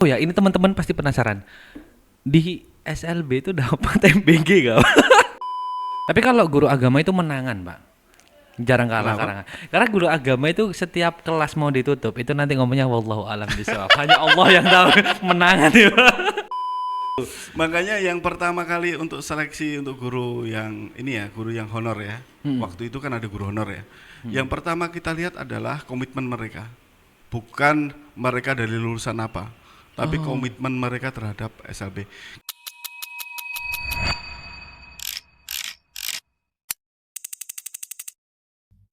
Oh ya, ini teman-teman pasti penasaran. Di SLB itu dapat MBG gak? Tapi kalau guru agama itu menangan, Pak. Jarang kalah Kenapa? karena guru agama itu setiap kelas mau ditutup itu nanti ngomongnya wallahu alam bishawab. Hanya Allah yang tahu menangan itu. Makanya yang pertama kali untuk seleksi untuk guru yang ini ya, guru yang honor ya. Waktu itu kan ada guru honor ya. Yang pertama kita lihat adalah komitmen mereka. Bukan mereka dari lulusan apa, tapi komitmen mereka terhadap SLB.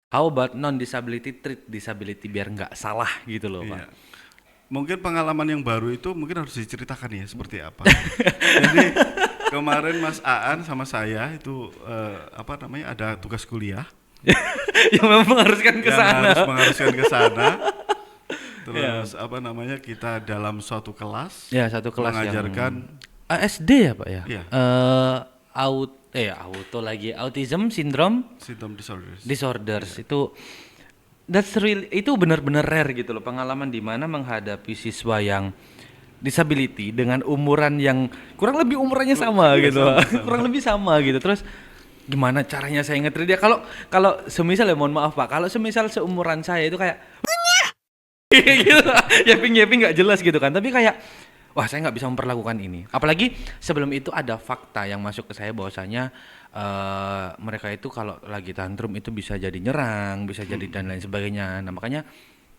How about non disability treat disability biar nggak salah gitu loh, Pak. Iya. Mungkin pengalaman yang baru itu mungkin harus diceritakan ya seperti apa. Jadi kemarin Mas Aan sama saya itu apa namanya ada tugas kuliah Yang memang mengharuskan ke yang sana. harus mengharuskan ke sana. Ya. Terus apa namanya kita dalam suatu kelas Ya, satu kelas mengajarkan yang SD ya, Pak ya? Iya. Auto lagi autism syndrome symptom disorders. disorders itu itu benar-benar rare gitu loh, pengalaman di mana menghadapi siswa yang disability dengan umuran yang kurang lebih umurannya sama Iya, gitu. sama. Kurang lebih sama gitu. Terus gimana caranya saya nge-treat dia? Kalau kalau semisal ya, mohon maaf Pak, kalau semisal seumuran saya itu kayak gitu, yapping nggak jelas gitu kan. Tapi kayak wah, saya nggak bisa memperlakukan ini. Apalagi sebelum itu ada fakta yang masuk ke saya bahwasanya mereka itu kalau lagi tantrum itu bisa jadi nyerang, bisa jadi dan lain sebagainya. Nah makanya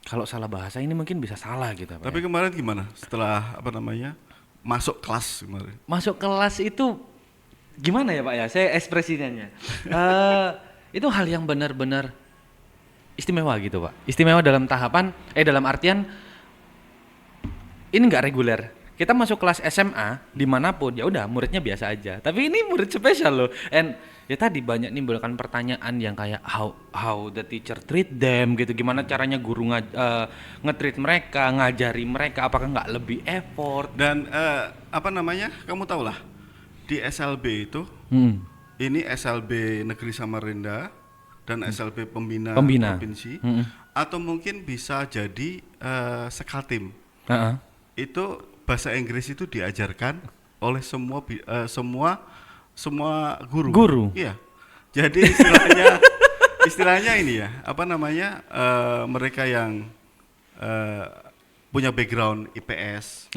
kalau salah bahasa ini mungkin bisa salah gitu, Pak. Tapi kemarin gimana? Setelah apa namanya masuk kelas kemarin. Masuk kelas itu gimana ya Pak ya? Saya ekspresinya. Itu hal yang benar-benar istimewa gitu Pak. Istimewa dalam tahapan, dalam artian ini nggak reguler. Kita masuk kelas SMA dimanapun ya udah muridnya biasa aja. Tapi ini murid spesial loh. And ya tadi banyak nimbulkan pertanyaan yang kayak how the teacher treat them gitu. Gimana caranya guru nge-treat mereka, ngajari mereka, apakah nggak lebih effort? Dan apa namanya? Kamu tahu lah di SLB itu ini SLB Negeri Samarinda dan SLB Pembina Provinsi atau mungkin bisa jadi Sekaltim. Itu bahasa Inggris itu diajarkan oleh semua guru. Guru. Iya. Jadi istilahnya ini ya, apa namanya? Mereka yang punya background IPS,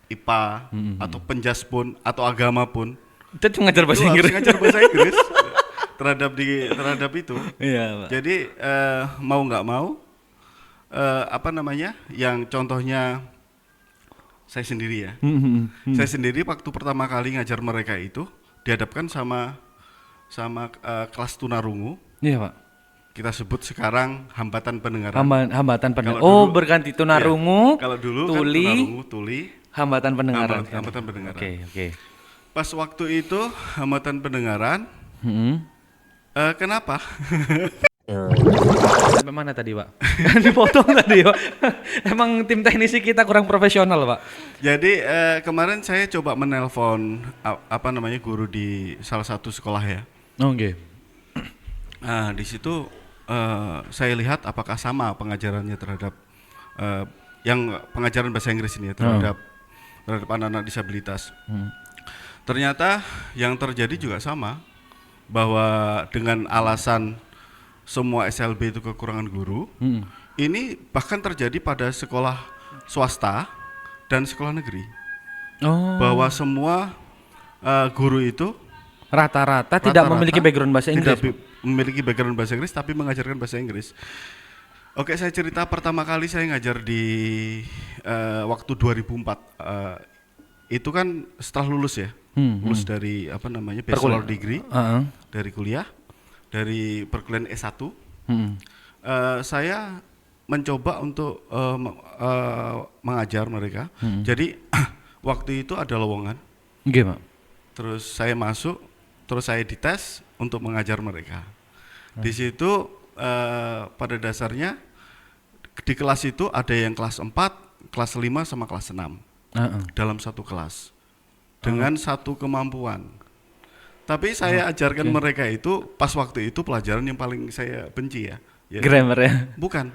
IPA atau penjas pun atau agama pun Kita cuma ngajar bahasa itu harus Inggris. ngajar bahasa Inggris terhadap itu. Iya, Pak. Jadi mau nggak mau apa namanya? Yang contohnya saya sendiri ya. Saya sendiri waktu pertama kali ngajar mereka itu dihadapkan sama kelas tunarungu. Iya, Pak. Kita sebut sekarang hambatan pendengaran. Hambatan pendengaran. Kalau dulu- Berganti tunarungu, Kalau dulu kan tuli, tunarungu, tuli, hambatan pendengaran. hambatan pendengaran. Oke. Pas waktu itu hambatan pendengaran, kenapa? Sampai mana tadi, Pak? Dipotong tadi, Pak. Emang tim teknisi kita kurang profesional, Pak. Jadi kemarin saya coba menelpon apa namanya guru di salah satu sekolah ya. Oke. Nah di situ saya lihat apakah sama pengajarannya terhadap yang pengajaran bahasa Inggris ini ya, terhadap anak-anak disabilitas. Ternyata yang terjadi juga sama, bahwa dengan alasan semua SLB itu kekurangan guru, ini bahkan terjadi pada sekolah swasta dan sekolah negeri, bahwa semua guru itu Rata-rata tidak rata-rata memiliki background bahasa Inggris. tidak memiliki background bahasa Inggris tapi mengajarkan bahasa Inggris. Oke, saya cerita pertama kali saya ngajar di waktu 2004. Itu kan setelah lulus ya, lulus dari apa namanya bachelor degree, dari kuliah, dari perkuliahan S1. Saya mencoba untuk mengajar mereka. Jadi waktu itu ada lowongan. Gimana? Terus saya masuk, terus saya dites untuk mengajar mereka. Di situ pada dasarnya di kelas itu ada yang kelas 4, kelas 5 sama kelas 6 dalam satu kelas dengan satu kemampuan. Tapi saya ajarkan mereka itu pas waktu itu pelajaran yang paling saya benci ya. Grammar ya. Bukan.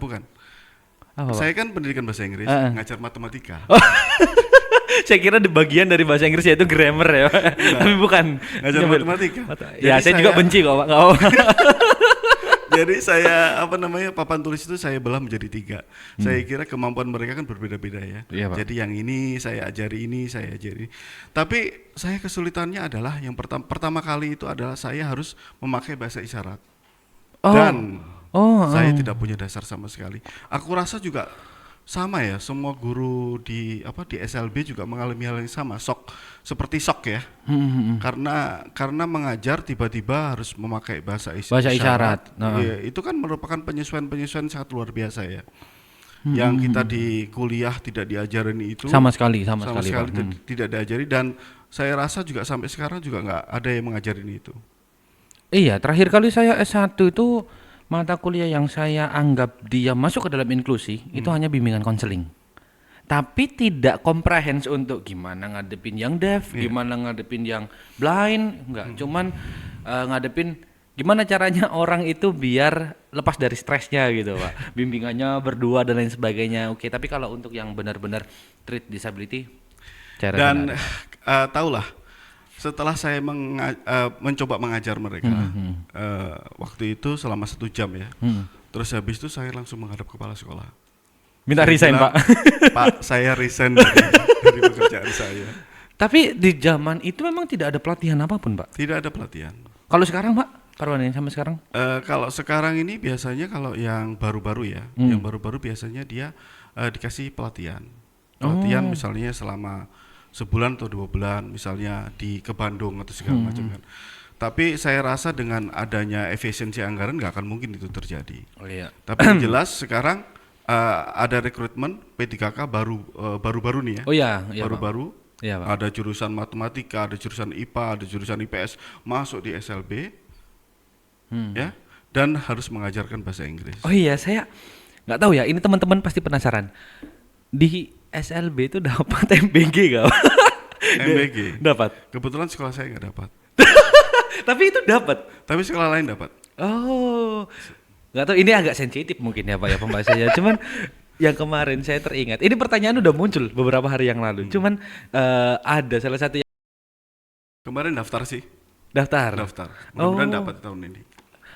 Apa, Pak? Saya kan pendidikan bahasa Inggris, Heeh. ngajar matematika. Saya kira di bagian dari bahasa Inggris yaitu grammar ya, Pak. Tapi bukan. Ngajar Nyambil. matematika. Ya, Jadi saya juga benci kok, Pak. Nggak apa-apa. Jadi saya papan tulis itu saya belah menjadi 3. Saya kira kemampuan mereka kan berbeda-beda ya. Iya, Pak. Jadi yang ini saya ajari ini, saya ajari. Tapi saya kesulitannya adalah yang pertama kali itu adalah saya harus memakai bahasa isyarat. Dan saya tidak punya dasar sama sekali. Aku rasa juga sama ya, semua guru di SLB juga mengalami hal yang sama, seperti ya. Karena mengajar tiba-tiba harus memakai bahasa isyarat. Iya, itu kan merupakan penyesuaian sangat luar biasa ya. Yang kita di kuliah tidak diajarin itu Sama sekali, Pak. tidak diajari, dan saya rasa juga sampai sekarang juga nggak ada yang mengajarin itu. Iya, terakhir kali saya S1 itu mata kuliah yang saya anggap dia masuk ke dalam inklusi itu hanya bimbingan konseling. Tapi tidak comprehends untuk gimana ngadepin yang deaf, gimana ngadepin yang blind, enggak, cuman ngadepin gimana caranya orang itu biar lepas dari stresnya gitu, Pak. Bimbingannya berdua dan lain sebagainya. Oke, tapi kalau untuk yang benar-benar treat disability cara Dan tahulah, setelah saya mencoba mengajar mereka waktu itu selama 1 jam ya, terus habis itu saya langsung menghadap kepala sekolah. minta Saya resign, bilang, Pak. Pak, saya resign dari pekerjaan saya. Tapi di zaman itu memang tidak ada pelatihan apapun, Pak. Tidak ada pelatihan. Kalau sekarang, Pak, Parwan sampai sekarang? Kalau sekarang ini biasanya kalau yang baru-baru ya, yang baru-baru biasanya dia dikasih pelatihan. Pelatihan misalnya selama sebulan atau 2 bulan, misalnya ke Bandung atau segala macam kan. Tapi saya rasa dengan adanya efisiensi anggaran nggak akan mungkin itu terjadi. Oh iya. Tapi yang jelas sekarang ada rekrutmen P3K baru-baru nih ya. Oh iya, iya, Baru-baru. Pak. Iya, Pak. Ada jurusan matematika, ada jurusan IPA, ada jurusan IPS masuk di SLB. Ya. Dan harus mengajarkan bahasa Inggris. Oh iya, saya nggak tahu ya. Ini teman-teman pasti penasaran. Di SLB itu dapat MBG nggak? MBG. Dapat. Kebetulan sekolah saya nggak dapat. Tapi itu dapat. Tapi sekolah lain dapat. Oh, nggak tahu. Ini agak sensitif mungkin ya, Pak ya pembahasannya. Cuman yang kemarin saya teringat. Ini pertanyaan udah muncul beberapa hari yang lalu. Cuman ada salah satu yang Kemarin daftar sih. daftar. Mudah-mudahan dapat tahun ini.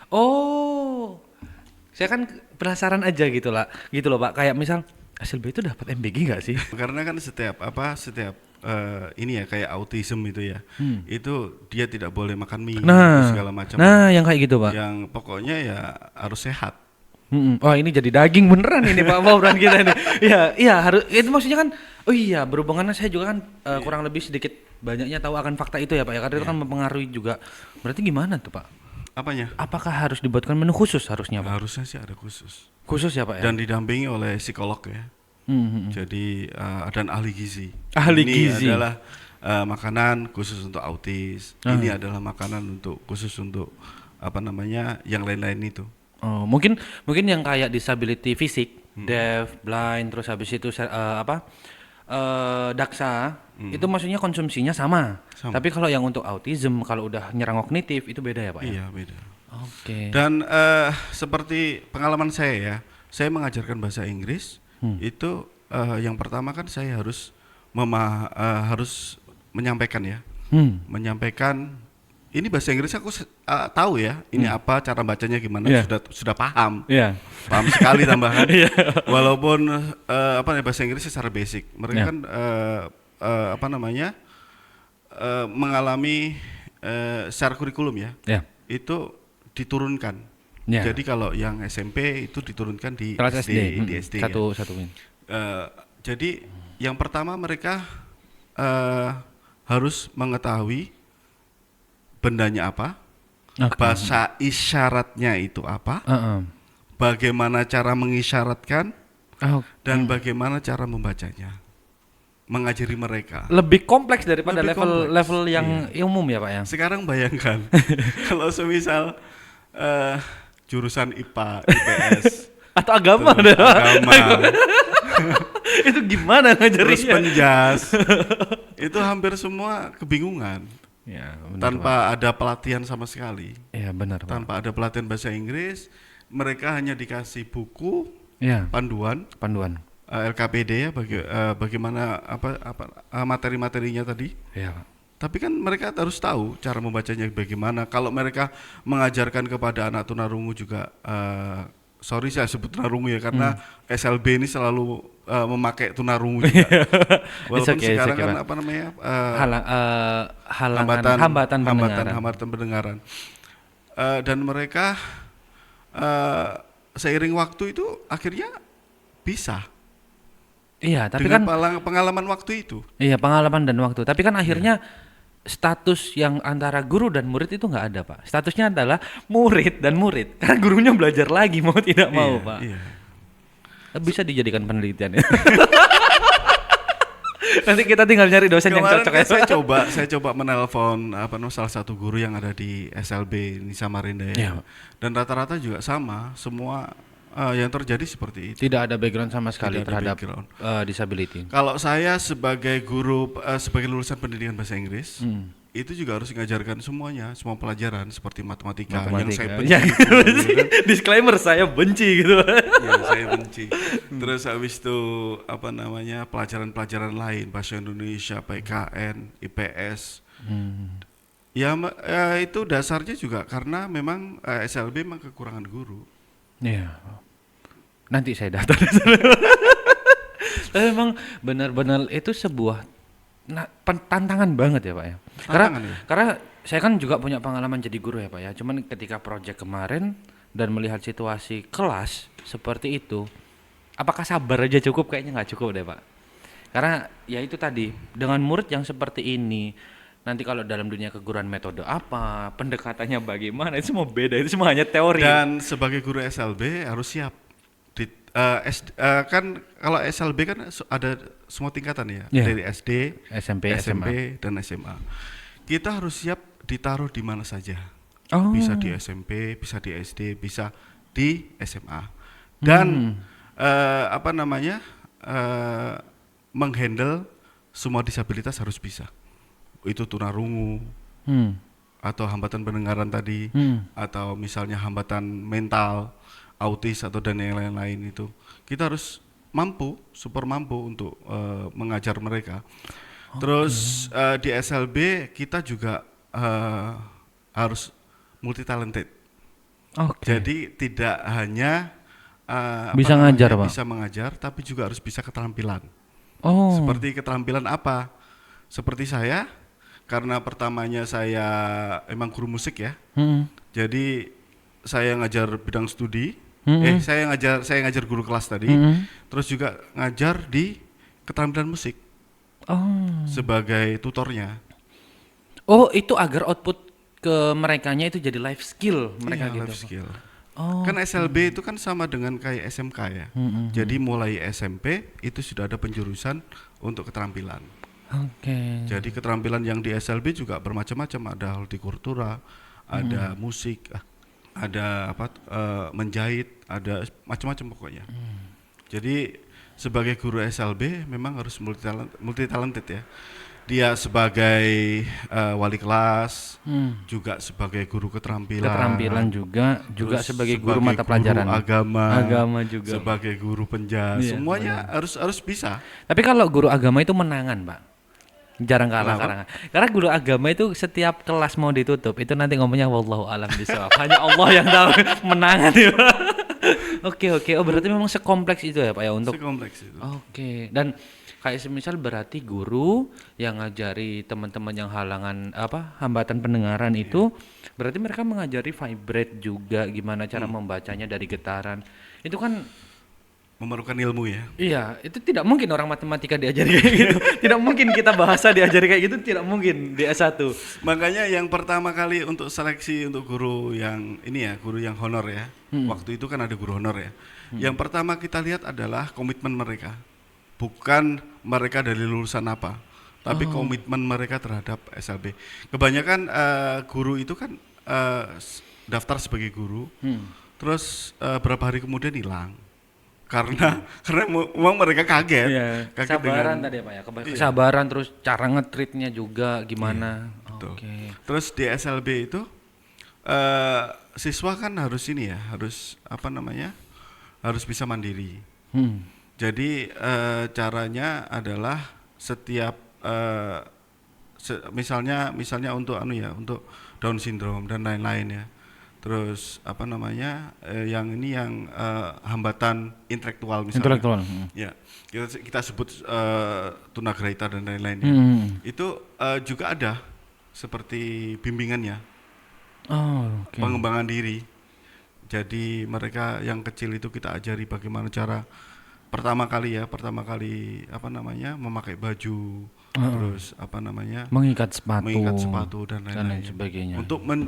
Oh, saya kan penasaran aja gitu lah, gitu loh, Pak. Kayak misal SLB itu dapat MBG nggak sih? Karena kan setiap ini ya kayak autism itu ya, itu dia tidak boleh makan mie segala macam. Nah, yang kayak gitu, Pak. Yang pokoknya ya harus sehat. Wah, ini jadi daging beneran ini Pak Fauran kita ini. Iya, iya harus itu maksudnya kan. Oh iya, berhubungan saya juga kan kurang lebih sedikit banyaknya tahu akan fakta itu ya, Pak ya. Karena itu kan mempengaruhi juga. Berarti gimana tuh, Pak? Apanya? Apakah harus dibuatkan menu khusus harusnya, Pak? Harusnya sih ada khusus. Khusus ya, Pak ya. Dan didampingi oleh psikolog ya. Jadi dan ahli gizi. Ahli ini gizi. adalah makanan khusus untuk autis. Ini adalah makanan khusus untuk yang lain-lain itu. Oh, mungkin yang kayak disability fisik, deaf, blind, terus habis itu daksa, itu maksudnya konsumsinya sama. Tapi kalau yang untuk autism, kalau udah nyerang kognitif itu beda ya, Pak ya? Iya, beda. Oke. Dan seperti pengalaman saya ya, saya mengajarkan bahasa Inggris itu yang pertama kan saya harus menyampaikan ya, menyampaikan ini bahasa Inggris aku tahu ya, ini apa cara bacanya gimana, sudah paham, paham sekali tambahan. Walaupun bahasa Inggris secara basic, mereka kan mengalami secara kurikulum ya, itu diturunkan. Jadi kalau yang SMP itu diturunkan di kelas SD, SD satu jadi yang pertama mereka harus mengetahui bendanya apa, bahasa isyaratnya itu apa, bagaimana cara mengisyaratkan, dan bagaimana cara membacanya, mengajari mereka. Lebih kompleks daripada Lebih level yang umum ya, Pak ya. Sekarang bayangkan kalau semisal jurusan IPA, IPS atau agama itu gimana ngajarinya? Terus penjas itu hampir semua kebingungan. Ya, benar, tanpa ada pelatihan sama sekali. Iya benar, Pak. Tanpa ada pelatihan bahasa Inggris, mereka hanya dikasih buku, Iya. panduan Panduan. LKPD ya bagaimana materi-materinya tadi. Iya, Pak. Tapi kan mereka harus tahu cara membacanya bagaimana. Kalau mereka mengajarkan kepada anak tunarungu juga, sorry saya sebut tunarungu ya karena SLB ini selalu memakai tunarungu juga. Walaupun It's sekarang okay, kan Pak. apa namanya Hambatan pendengaran. hambatan pendengaran. Dan mereka seiring waktu itu akhirnya bisa Iya, tapi dengan kan pengalaman waktu itu. iya pengalaman dan waktu. Tapi kan akhirnya status yang antara guru dan murid itu nggak ada, Pak. Statusnya adalah murid dan murid. Karena gurunya belajar lagi mau tidak mau, Iya, Pak. iya. Bisa dijadikan penelitian ya. Nanti kita tinggal nyari dosen yang Kemarin cocok kan ya. saya coba menelpon salah satu guru yang ada di SLB di Samarinda ya. Iya. Dan rata-rata juga sama, semua yang terjadi seperti itu. Tidak ada background sama sekali Tidak ada terhadap background. disability. Kalau saya sebagai guru sebagai lulusan pendidikan bahasa Inggris, itu juga harus mengajarkan semuanya, semua pelajaran seperti matematika, yang saya benci. Yang gitu, kan. disclaimer saya benci gitu. Ya, saya benci. Terus habis itu pelajaran-pelajaran lain, bahasa Indonesia, PKN, IPS. Ya itu dasarnya juga karena memang SLB memang kekurangan guru. Iya. Nanti saya datang. Tapi memang benar-benar itu sebuah tantangan banget ya, Pak ya. Tantangan, ya? Karena saya kan juga punya pengalaman jadi guru ya, Pak ya. Cuman ketika proyek kemarin dan melihat situasi kelas seperti itu, apakah sabar aja cukup? Kayaknya nggak cukup deh, Pak. Karena ya itu tadi, dengan murid yang seperti ini, nanti kalau dalam dunia keguruan metode apa, pendekatannya bagaimana, itu semua beda, itu semua hanya teori. Dan sebagai guru SLB harus siap. Kan kalau SLB kan ada semua tingkatan ya, dari SD, SMP, SMP, dan SMA. Kita harus siap ditaruh di mana saja. Oh. Bisa di SMP, bisa di SD, bisa di SMA. Dan menghandle semua disabilitas harus bisa. Itu tunarungu, atau hambatan pendengaran tadi, atau misalnya hambatan mental, autis atau dan yang lain-lain itu. Kita harus super mampu untuk mengajar mereka. Terus di SLB kita juga harus multi talented. Jadi tidak hanya bisa ngajar, Pak. bisa mengajar, tapi juga harus bisa keterampilan. Seperti keterampilan apa? Seperti saya, karena pertamanya saya emang guru musik ya. Jadi saya ngajar bidang studi. Saya ngajar guru kelas tadi. Terus juga ngajar di keterampilan musik. Sebagai tutornya. Oh, itu agar output ke merekanya itu jadi life skill mereka gitu. Life skill. Kan SLB itu kan sama dengan kayak SMK ya. Jadi mulai SMP itu sudah ada penjurusan untuk keterampilan. Jadi keterampilan yang di SLB juga bermacam-macam, ada hortikultura, ada musik, ada menjahit, ada macam-macam pokoknya. Jadi sebagai guru SLB memang harus multi talented ya. Dia sebagai wali kelas, juga sebagai guru keterampilan juga sebagai guru mata pelajaran, agama juga, sebagai guru penjas, semuanya harus bisa. Tapi kalau guru agama itu menangan, Pak. Jarang kalah. Karena guru agama itu setiap kelas mau ditutup itu nanti ngomongnya wallahu alam bishawab. Hanya Allah yang tahu menangan ya. Oke. Oh, berarti memang sekompleks itu ya, Pak ya untuk. Sekompleks itu. Oke. Dan kayak semisal berarti guru yang ngajari teman-teman yang hambatan pendengaran itu berarti mereka mengajari vibrate juga, gimana cara membacanya dari getaran. Itu kan memerlukan ilmu ya. Iya, itu tidak mungkin orang matematika diajari kayak gitu. Tidak mungkin kita bahasa diajari kayak gitu, tidak mungkin di S1. Makanya yang pertama kali untuk seleksi untuk guru yang guru yang honor ya. Waktu itu kan ada guru honor ya. Yang pertama kita lihat adalah komitmen mereka. Bukan mereka dari lulusan apa, tapi komitmen mereka terhadap SLB. Kebanyakan guru itu kan daftar sebagai guru. Terus berapa hari kemudian hilang. Karena memang mereka kaget. Iya. Kaget Kesabaran tadi ya, Pak ya. Kesabaran terus cara nge-treatnya juga gimana. Oke. Terus di SLB itu siswa kan harus harus harus bisa mandiri. Hmm. Jadi caranya adalah setiap misalnya untuk untuk Down syndrome dan lain-lain ya. Terus apa namanya yang ini yang hambatan intelektual misalnya. Intelektual. Ya, kita sebut tunagrahita dan lain-lain ya. Itu juga ada seperti bimbingannya, Oh, oke. pengembangan diri. Jadi mereka yang kecil itu kita ajari bagaimana cara pertama kali apa namanya memakai baju, terus apa namanya Mengikat mengikat sepatu sepatu dan dan lain lain-lain. sebagainya.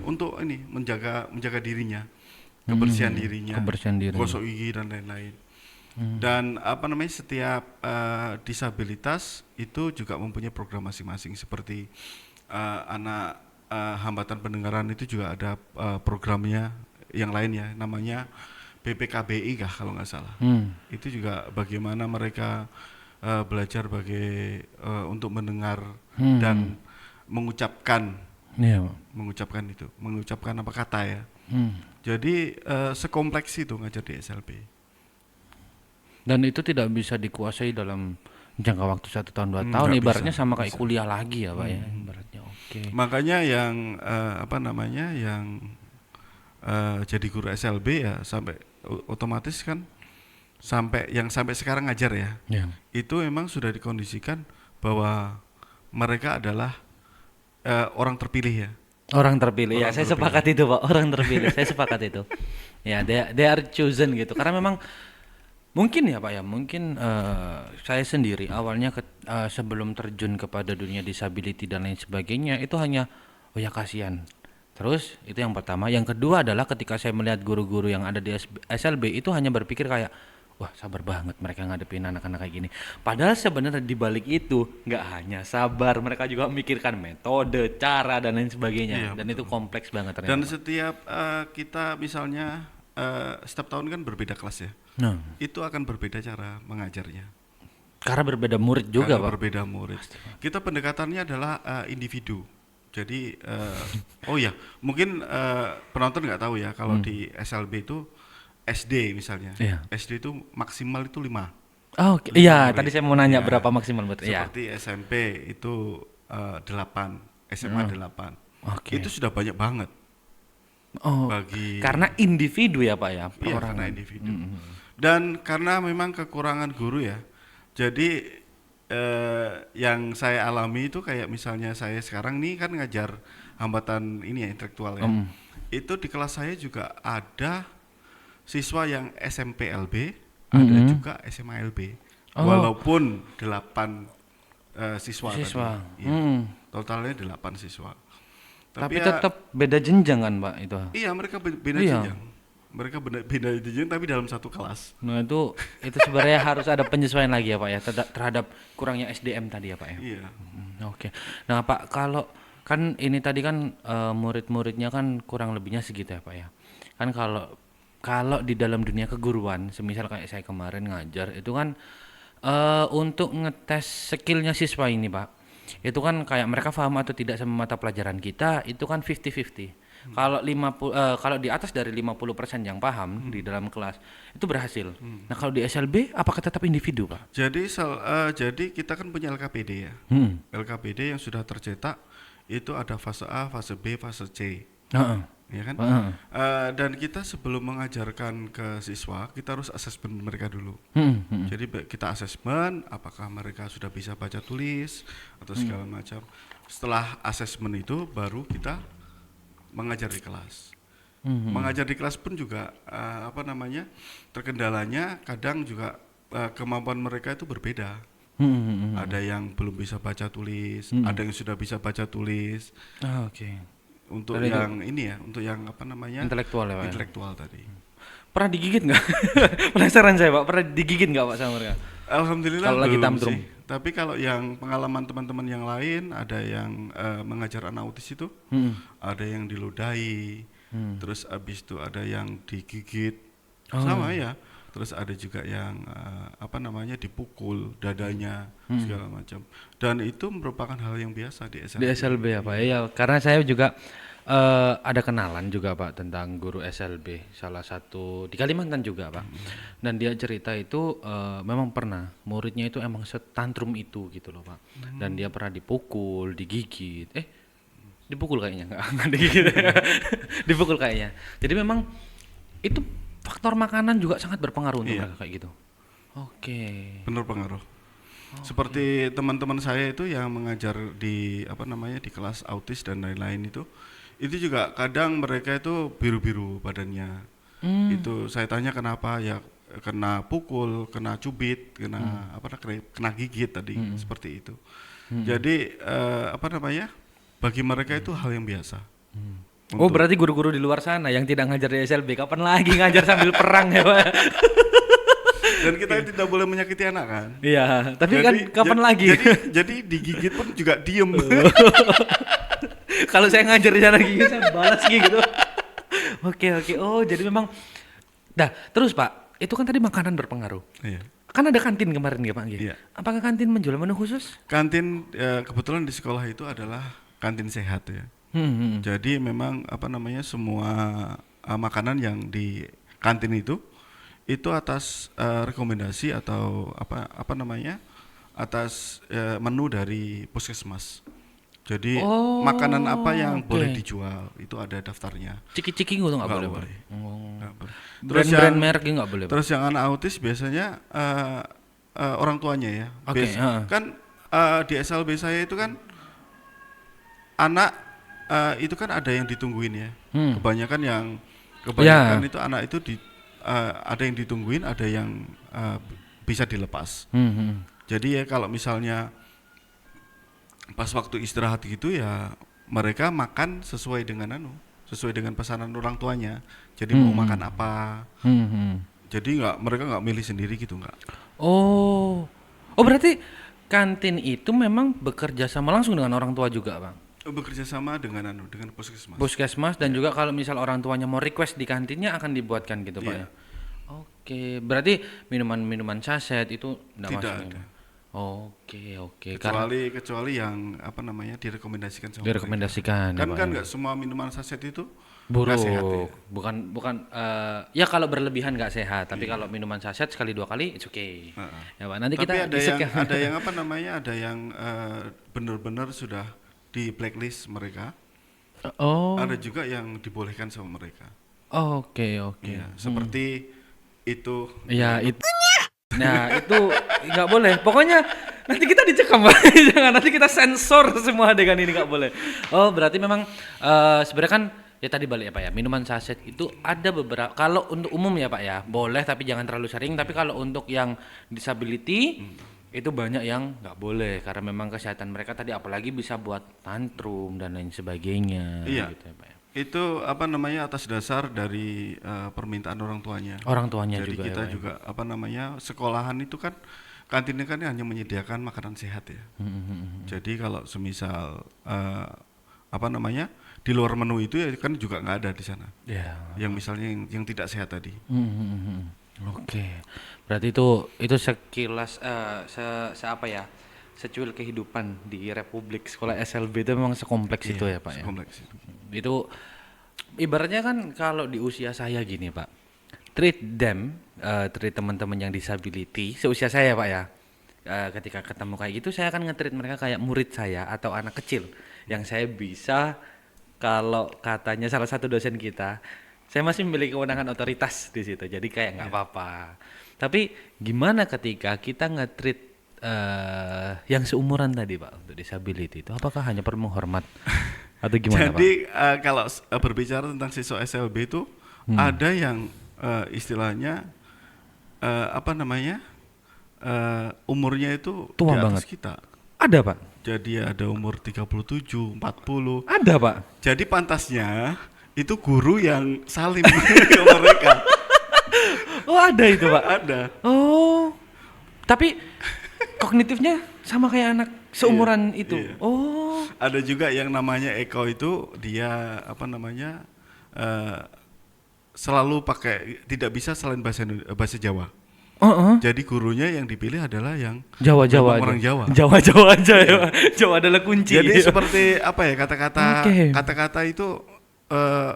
Untuk ini menjaga dirinya, kebersihan dirinya, Kebersihan diri. gosok gigi dan lain-lain. Dan apa namanya setiap disabilitas itu juga mempunyai program masing-masing seperti anak hambatan pendengaran itu juga ada programnya yang lain ya, namanya BPKBI kah kalau nggak salah. Itu juga bagaimana mereka belajar untuk mendengar dan mengucapkan Iya, Pak. mengucapkan apa kata ya. Jadi sekompleks itu ngajar di SLB. Dan itu tidak bisa dikuasai dalam jangka waktu 1 tahun 2 tahun. Nggak Ibaratnya bisa, sama nggak kayak bisa. kuliah lagi ya, Pak ya. Ibaratnya oke. Makanya yang apa namanya yang jadi guru SLB ya sampai otomatis kan sampai sekarang ngajar ya. Ya. Itu memang sudah dikondisikan bahwa mereka adalah orang terpilih ya. Orang terpilih. Ya, Orang saya terpilih. sepakat itu, Pak. Orang terpilih. Saya sepakat itu. Ya, they are chosen gitu. Karena memang mungkin ya, Pak ya. Mungkin saya sendiri awalnya sebelum terjun kepada dunia disability dan lain sebagainya itu hanya oh ya kasihan. Terus itu yang pertama. Yang kedua adalah ketika saya melihat guru-guru yang ada di SLB itu hanya berpikir kayak wah sabar banget mereka ngadepin anak-anak kayak gini. Padahal sebenarnya di balik itu nggak hanya sabar, mereka juga memikirkan metode, cara dan lain sebagainya. Iya, Dan itu kompleks banget Dan ternyata. setiap kita misalnya setiap tahun kan berbeda kelas ya. Nah, Itu akan berbeda cara mengajarnya. karena berbeda murid juga, Karena Pak. berbeda murid. Kita pendekatannya adalah individu. Jadi oh ya, mungkin penonton nggak tahu ya kalau di SLB itu SD misalnya. Iya. SD itu maksimal itu 5. Oh, iya, murid. tadi saya mau nanya Ya, berapa maksimal betul. Iya. Seperti SMP itu 8, SMA 8. Oke. Itu sudah banyak banget Oh, bagi karena individu ya, Pak ya, iya, karena perorangan. individu. Dan karena memang kekurangan guru ya. Jadi yang saya alami itu kayak misalnya saya sekarang nih kan ngajar hambatan ini ya intelektual ya. Itu di kelas saya juga ada siswa yang SMPLB, ada juga SMALB. Oh. Walaupun 8 siswa, Siswa. tadi. Iya. Totalnya 8 siswa. Tapi ya, tetap beda jenjang kan, Pak itu. iya mereka beda Iya. jenjang. Mereka beda jenjang tapi dalam satu kelas. Nah itu sebenarnya harus ada penyesuaian lagi ya Pak ya terhadap kurangnya SDM tadi ya Pak ya. Iya. Oke. Nah Pak kalau kan ini tadi kan murid-muridnya kan kurang lebihnya segitu ya Pak ya. Kan kalau di dalam dunia keguruan, semisal kayak saya kemarin ngajar itu kan untuk ngetes skillnya siswa ini Pak. Itu kan kayak mereka paham atau tidak sama mata pelajaran kita itu kan 50-50. Kalau kalau di atas dari 50% yang paham di dalam kelas itu berhasil. Nah, kalau di SLB apakah tetap individu, Pak? Jadi kita kan punya LKPD ya. LKPD yang sudah tercetak itu ada fase A, fase B, fase C. Heeh. Ya kan? Heeh. Dan kita sebelum mengajarkan ke siswa, kita harus asesmen mereka dulu. Jadi kita asesmen apakah mereka sudah bisa baca tulis atau segala macam. Setelah asesmen itu baru kita mengajar di kelas. Mengajar di kelas pun juga terkendalanya kadang juga kemampuan mereka itu berbeda. Ada yang belum bisa baca tulis, ada yang sudah bisa baca tulis. Oke. Untuk Dari yang ini ya, untuk yang Intelektual ya, Pak. Ya? intelektual tadi. Pernah digigit nggak? Penasaran saya, Pak. Pernah digigit nggak, Pak, sama mereka? Alhamdulillah Kalau lagi belum tantrum. sih. Tapi kalau yang pengalaman teman-teman yang lain, ada yang mengajar anak autis itu, ada yang diludahi, terus abis itu ada yang digigit, sama ya. Terus ada juga yang dipukul dadanya segala macam. Dan itu merupakan hal yang biasa di SLB. Di SLB ya Pak ya, karena saya juga ada kenalan juga Pak tentang guru SLB salah satu di Kalimantan juga Pak. Dan dia cerita itu memang pernah muridnya itu emang setantrum itu gitu loh Pak. Dan dia pernah dipukul, digigit. Dipukul kayaknya enggak digigit. Dipukul kayaknya. Jadi memang itu faktor makanan juga sangat berpengaruh untuk mereka kayak gitu. Oke. Benar pengaruh. Seperti teman-teman saya itu yang mengajar di di kelas autis dan lain-lain itu juga kadang mereka itu biru-biru badannya. Itu saya tanya kenapa, ya kena pukul, kena cubit, kena gigit tadi seperti itu. Jadi bagi mereka itu hal yang biasa. Oh berarti guru-guru di luar sana yang tidak ngajar di SLB kapan lagi ngajar sambil perang ya Pak? Dan kita tidak boleh menyakiti anak kan? Iya, tapi jadi, kan kapan lagi? Jadi digigit pun juga diem. Kalau saya ngajar di sana gigit saya balas gitu. Oke. Oh, jadi memang. Dah, terus Pak, itu kan tadi makanan berpengaruh. Iya. Kan ada kantin kemarin ya Pak? Iya. Apakah kantin menjual menu khusus? Kantin kebetulan di sekolah itu adalah kantin sehat ya. Jadi memang semua makanan yang di kantin itu atas rekomendasi atau atas menu dari puskesmas. Jadi makanan apa yang boleh dijual itu ada daftarnya. Ciki-ciki nggak boleh. Nggak boleh. Terus brand merek nggak boleh. Terus yang anak autis biasanya orang tuanya ya. Kan di SLB saya itu kan anak itu kan ada yang ditungguin ya. Kebanyakan itu anak itu ada yang ditungguin, ada yang bisa dilepas. Jadi ya kalau misalnya pas waktu istirahat gitu ya mereka makan sesuai dengan pesanan orang tuanya. Jadi mau makan apa. Jadi mereka nggak milih sendiri gitu nggak. Oh berarti kantin itu memang bekerja sama langsung dengan orang tua juga Bang? Bekerja sama dengan puskesmas. Puskesmas dan juga kalau misal orang tuanya mau request di kantinnya akan dibuatkan gitu Pak ya. Oke, berarti minuman saset itu tidak ada. Oke. Kecuali yang direkomendasikan sama direkomendasikan. Kan nggak semua minuman saset itu buruk. Sehat, ya? Bukan ya kalau berlebihan nggak sehat, tapi kalau minuman saset sekali 2 kali it's okay. Ya Pak, nanti tapi kita ada yang benar-benar sudah di blacklist mereka. Ada juga yang dibolehkan sama mereka. Oke. Ya, seperti itu. Ya itu. Nah itu nggak boleh. Pokoknya nanti kita dicekam, jangan nanti kita sensor semua adegan ini nggak boleh. Oh berarti memang sebenarnya kan ya tadi balik ya Pak ya. Minuman saset itu ada beberapa. Kalau untuk umum ya Pak ya boleh tapi jangan terlalu sering. Tapi kalau untuk yang disability itu banyak yang nggak boleh karena memang kesehatan mereka tadi apalagi bisa buat tantrum dan lain sebagainya. Iya. Gitu ya, Pak ya. Itu atas dasar dari permintaan orang tuanya. Jadi juga. kita juga sekolahan itu kan kantinnya kan hanya menyediakan makanan sehat ya. Jadi kalau semisal di luar menu itu ya kan juga nggak ada di sana. Yang misalnya yang tidak sehat tadi. Oke, berarti itu sekilas secuil kehidupan di Republik Sekolah SLB itu memang sekompleks itu ya Pak sekompleks ya. Itu ibaratnya kan kalau di usia saya gini Pak, treat teman-teman yang disability seusia saya Pak ya. Ketika ketemu kayak gitu saya akan nge-treat mereka kayak murid saya atau anak kecil yang saya bisa, kalau katanya salah satu dosen kita, saya masih memiliki kewenangan otoritas di situ, jadi kayak nggak apa-apa. Tapi gimana ketika kita nge-treat yang seumuran tadi Pak untuk disability itu, apakah hanya perlu menghormat atau gimana Pak? Jadi kalau berbicara tentang siswa SLB itu ada yang istilahnya umurnya itu tua di atas banget kita. Ada Pak? Jadi ada umur 37, 40. Ada Pak? Jadi pantasnya itu guru yang salim ke mereka. Oh ada itu Pak? Ada. Oh, tapi kognitifnya sama kayak anak seumuran itu. Iya. Oh. Ada juga yang namanya Eko itu dia selalu pakai tidak bisa selain bahasa Jawa. Jadi gurunya yang dipilih adalah yang Jawa orang Jawa. Jawa aja ya. Jawa adalah kunci. Jadi seperti kata-kata itu eh,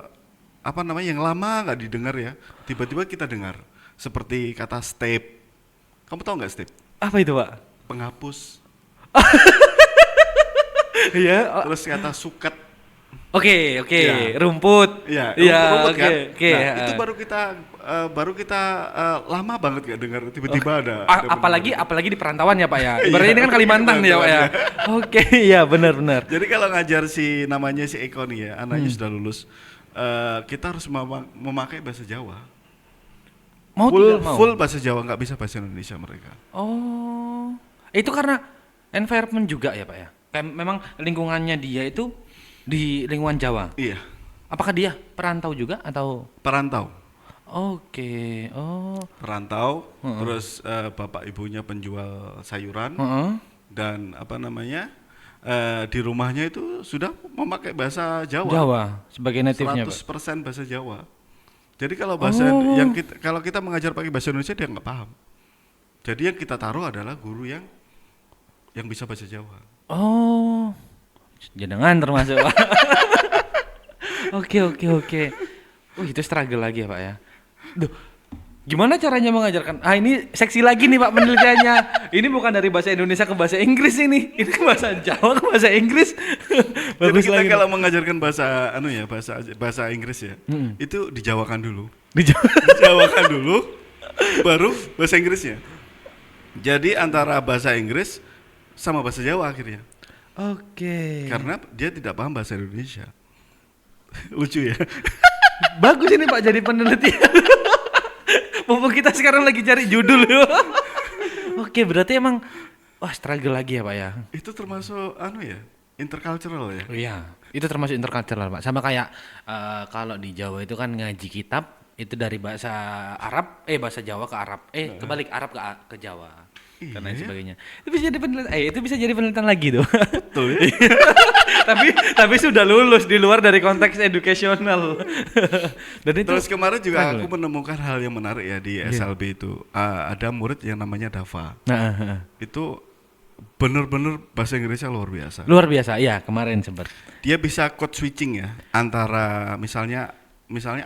apa namanya yang lama nggak didengar ya, tiba-tiba kita dengar seperti kata step. Kamu tahu nggak step? Apa itu, Pak? Penghapus. Iya. Terus kata suket. Oke, Ya. rumput. Iya, Iya, rumput kan. oke. Nah, itu baru kita lama banget nggak dengar tiba-tiba ada Apalagi di perantauan ya, Pak ya. Iya, Ibaratnya ini kan Kalimantan ya, Pak ya. Oke, iya benar. Jadi kalau ngajar namanya si Eko nih ya, anaknya Hmm. sudah lulus, kita harus memakai bahasa Jawa. Mau full, tidak mau. full bahasa Jawa, nggak bisa bahasa Indonesia mereka. Oh. Itu karena environment juga ya, Pak ya. Kayak memang lingkungannya dia itu di lingkungan Jawa. Iya, Apakah dia perantau juga atau perantau. Oke. Oh. Perantau, terus bapak ibunya penjual sayuran Heeh. dan apa namanya di rumahnya itu sudah memakai bahasa Jawa. Jawa sebagai native-nya, Pak. 100% bahasa Jawa. Jadi kalau kalau kita mengajar pakai bahasa Indonesia dia nggak paham. Jadi yang kita taruh adalah guru yang bisa bahasa Jawa. Oh. Jenengan termasuk, Pak. Oke. Oh, itu struggle lagi ya, Pak ya. Duh, gimana caranya mengajarkan? Ah, ini seksi lagi nih, Pak, penelitiannya. Ini bukan dari bahasa Indonesia ke bahasa Inggris ini. Ini ke bahasa Jawa ke bahasa Inggris. Jadi Bagus kita lagi. kalau mengajarkan bahasa Inggris ya, itu dijawakan dulu. Jawa. Dijawakan dulu, baru bahasa Inggrisnya. Jadi antara bahasa Inggris sama bahasa Jawa akhirnya. Oke. Karena dia tidak paham bahasa Indonesia. Lucu ya. Bagus ini, Pak, jadi penelitian. Mumpung kita sekarang lagi cari judul. Oke, berarti emang wah struggle lagi ya, Pak ya. Itu termasuk intercultural ya. Iya, itu termasuk intercultural, Pak. Sama kayak kalau di Jawa itu kan ngaji kitab itu dari bahasa Arab, bahasa Jawa ke Arab, kebalik Arab ke Jawa. Iya Dan lain ya. sebagainya. Itu bisa jadi penelitian lagi tuh. Betul ya. tapi sudah lulus di luar dari konteks edukasional. Dan itu Terus kemarin juga struggle. aku menemukan hal yang menarik ya di SLB itu. Ada murid yang namanya Dava. Nah, Itu bener-bener bahasa Inggrisnya luar biasa. luar biasa. Iya, kemarin sempat. Dia bisa code switching ya antara misalnya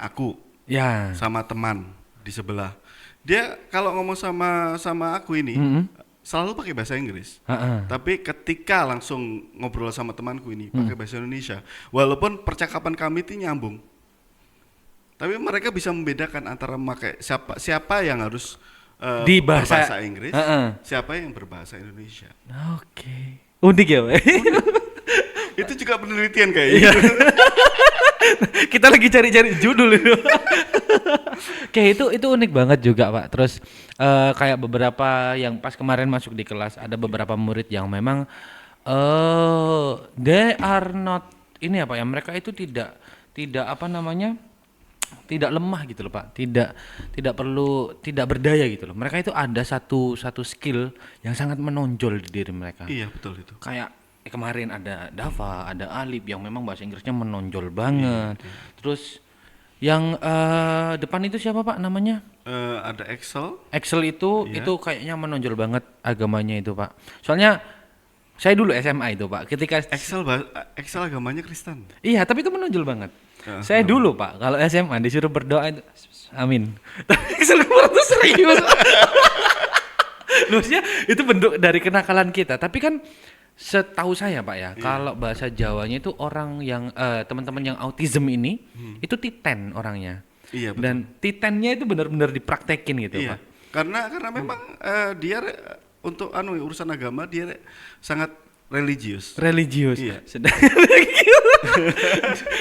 aku Ya. sama teman di sebelah. Dia kalau ngomong sama aku ini selalu pakai bahasa Inggris. Heeh. Tapi ketika langsung ngobrol sama temanku ini pakai bahasa Indonesia, walaupun percakapan kami itu nyambung. Tapi mereka bisa membedakan antara memakai siapa yang harus Di bahasa- berbahasa Inggris, siapa yang berbahasa Indonesia. Oke. Unik ya, Pak. Itu juga penelitian kayaknya. Kita lagi cari-cari judul itu. Kayak itu unik banget juga, Pak. Terus kayak beberapa yang pas kemarin masuk di kelas ada beberapa murid yang memang they are not ini apa ya, mereka itu tidak apa namanya, tidak lemah gitu loh, Pak. Tidak perlu tidak berdaya gitu loh. Mereka itu ada satu skill yang sangat menonjol di diri mereka. Iya, betul itu. Kayak kemarin ada Dava, ada Alip yang memang bahasa Inggrisnya menonjol banget. Terus yang depan itu siapa, Pak, namanya? Ada Excel. Excel itu Iya. itu kayaknya menonjol banget agamanya itu, Pak. Soalnya saya dulu SMA itu, Pak. Ketika Excel agamanya Kristen. iya, tapi itu menonjol banget. Ya, Saya dulu, Pak, kalau SMA disuruh berdoa itu amin. Tapi Excel kemarin tuh serius. Maksudnya itu bentuk dari kenakalan kita, tapi kan setahu saya, Pak ya, kalau bahasa Jawanya itu orang yang teman-teman yang autism ini itu titen orangnya. Iya, betul. Dan titennya itu benar-benar dipraktekin gitu, Iya. Pak. Karena memang dia untuk urusan agama dia sangat religius. Religius. Iya. Sedang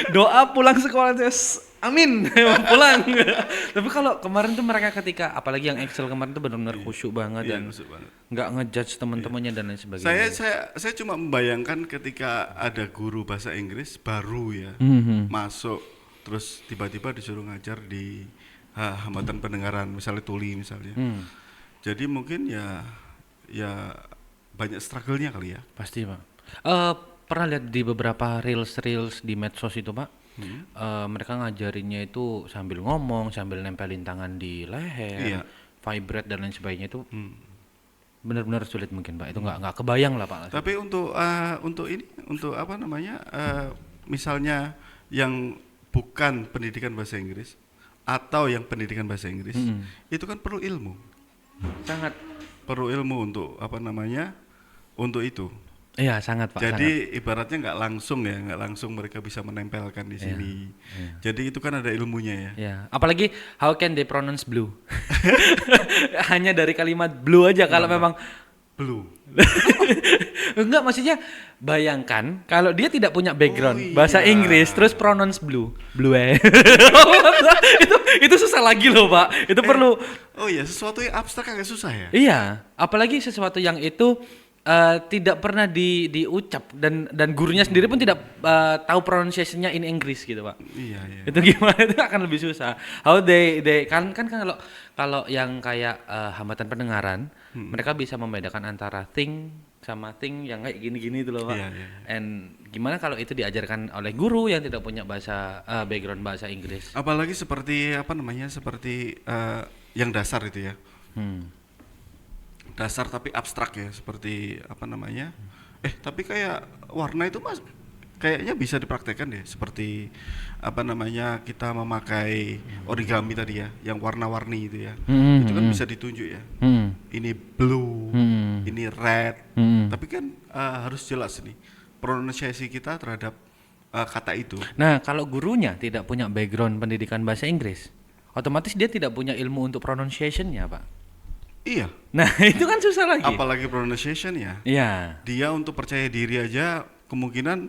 doa pulang sekolah terus amin pulang. Tapi kalau kemarin tuh mereka ketika apalagi yang Excel kemarin tuh benar-benar khusyuk banget Iya, dan maksud banget. nggak ngejudge teman-temannya dan lain sebagainya. Saya cuma membayangkan ketika ada guru bahasa Inggris baru ya masuk terus tiba-tiba disuruh ngajar di hambatan pendengaran misalnya tuli misalnya. Jadi mungkin ya banyak struggle-nya kali ya. Pasti, Pak. Pernah lihat di beberapa reels di medsos itu, Pak. Mereka ngajarinnya itu sambil ngomong, sambil nempelin tangan di leher, Iya. vibrate dan lain sebagainya itu benar-benar sulit mungkin, Pak. Itu nggak kebayang lah, Pak. Tapi untuk apa namanya misalnya yang bukan pendidikan bahasa Inggris atau yang pendidikan bahasa Inggris, itu kan perlu ilmu. Sangat. Perlu ilmu untuk apa namanya? Untuk itu. Iya, sangat Pak. Jadi ibaratnya nggak langsung mereka bisa menempelkan di sini. Jadi itu kan ada ilmunya ya. Ya, apalagi how can they pronounce blue? Hanya dari kalimat blue aja kalau memang Belum. enggak, maksudnya bayangkan kalau dia tidak punya background bahasa Inggris terus pronounce blue. Blue. itu susah lagi loh, Pak. Itu perlu. Oh iya, sesuatu yang abstrak agak susah ya. Iya, apalagi sesuatu yang itu tidak pernah diucap dan gurunya sendiri pun tidak tahu pronunciation-nya in English gitu, Pak. Iya, iya. Itu gimana, itu akan lebih susah. How they kan kalau yang kayak hambatan pendengaran, mereka bisa membedakan antara thing sama thing yang kayak gini-gini itu loh, Pak. Iya, iya. And gimana kalau itu diajarkan oleh guru yang tidak punya bahasa background bahasa Inggris? Apalagi seperti apa namanya? Seperti yang dasar itu ya. Dasar tapi abstrak ya, seperti apa namanya? Tapi kayak warna itu Mas kayaknya bisa dipraktekkan deh, seperti apa namanya? Kita memakai origami tadi ya, yang warna-warni itu ya. Itu kan bisa ditunjuk ya. Ini blue, ini red. Tapi kan harus jelas nih pronunciasi kita terhadap kata itu. Nah, kalau gurunya tidak punya background pendidikan bahasa Inggris, otomatis dia tidak punya ilmu untuk pronunciation-nya, Pak. Iya. Nah, itu kan susah lagi. Apalagi pronunciation ya. Iya. Dia untuk percaya diri aja kemungkinan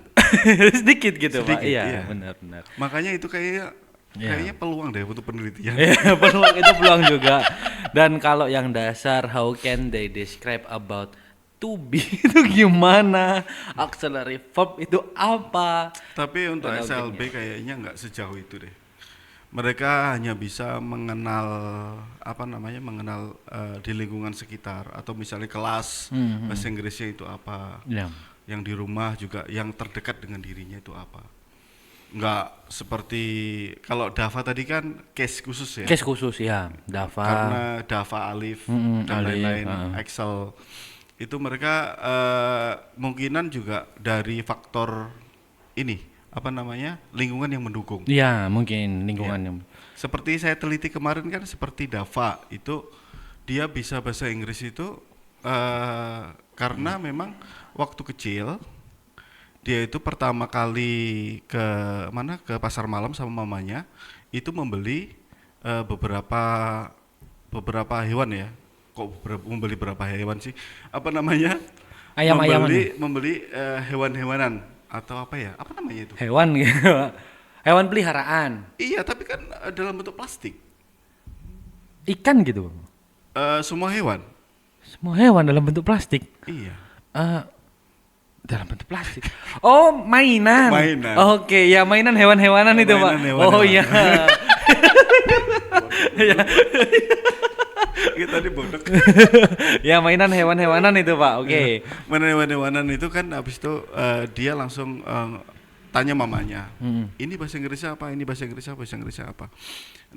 sedikit gitu, Pak. sedikit, Iya, iya. benar. makanya itu kayaknya peluang deh untuk penelitian. Iya, peluang itu peluang juga. Dan kalau yang dasar, how can they describe about to be itu gimana? Auxiliary verb itu apa? Tapi untuk Ada SLB kayaknya nggak sejauh itu deh. Mereka hanya bisa mengenal apa namanya, mengenal di lingkungan sekitar atau misalnya kelas bahasa Inggrisnya itu apa. Ya. Yang di rumah juga yang terdekat dengan dirinya itu apa. Nggak seperti kalau DAFA tadi kan case khusus ya. Case khusus ya, DAFA. Karena DAFA Alif dan Alif, lain-lain, Excel itu mereka mungkinan juga dari faktor ini apa namanya, lingkungan yang mendukung. Iya, mungkin lingkungannya. Seperti saya teliti kemarin kan, seperti DAFA itu dia bisa bahasa Inggris itu karena memang waktu kecil dia itu pertama kali ke pasar malam sama mamanya itu membeli beberapa hewan ya. Membeli berapa hewan sih? Apa namanya? Ayam-ayaman. Membeli hewan-hewanan atau apa ya? Apa namanya itu? Hewan gitu. Hewan peliharaan. Iya, tapi kan dalam bentuk plastik. Ikan gitu. Semua hewan. Semua hewan dalam bentuk plastik. Iya. Dalam bentuk plastik. Oh, mainan. Mainan. Oke, ya mainan hewan-hewanan itu, Pak. Hewan-hewanan. Oh iya. Ya. Kita dibodok. Ya, mainan hewan-hewanan itu, Pak. Oke. Mainan hewan-hewanan itu kan habis itu dia langsung tanya mamanya. Ini bahasa Inggrisnya apa? Ini bahasa Inggrisnya apa? Bahasa Inggrisnya apa?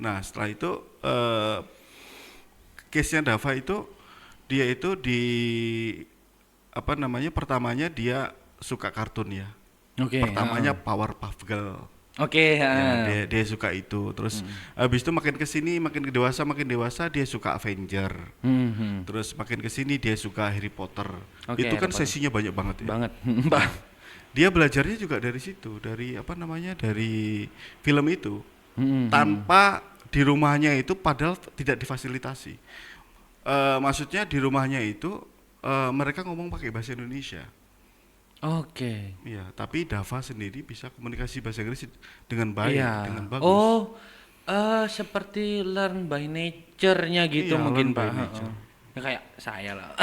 Nah, setelah itu case-nya Dava itu dia itu di apa namanya, pertamanya dia suka kartun ya. Oke. Pertamanya Powerpuff Girl. Oke, Ya, dia suka itu. Terus habis itu makin kesini, makin dewasa dia suka Avenger. Terus makin kesini dia suka Harry Potter. Oke, Itu kan Harry Potter. sesinya banyak banget ya. Banget. Dia belajarnya juga dari situ, dari apa namanya, dari film itu. Tanpa di rumahnya itu padahal tidak difasilitasi. Maksudnya di rumahnya itu mereka ngomong pakai bahasa Indonesia. Oke. Iya, tapi Dava sendiri bisa komunikasi bahasa Inggris dengan baik, Iya. dengan bagus. Oh, seperti learn by nature-nya gitu Iya, mungkin, learn by Pak. nature. Ya kayak saya lah.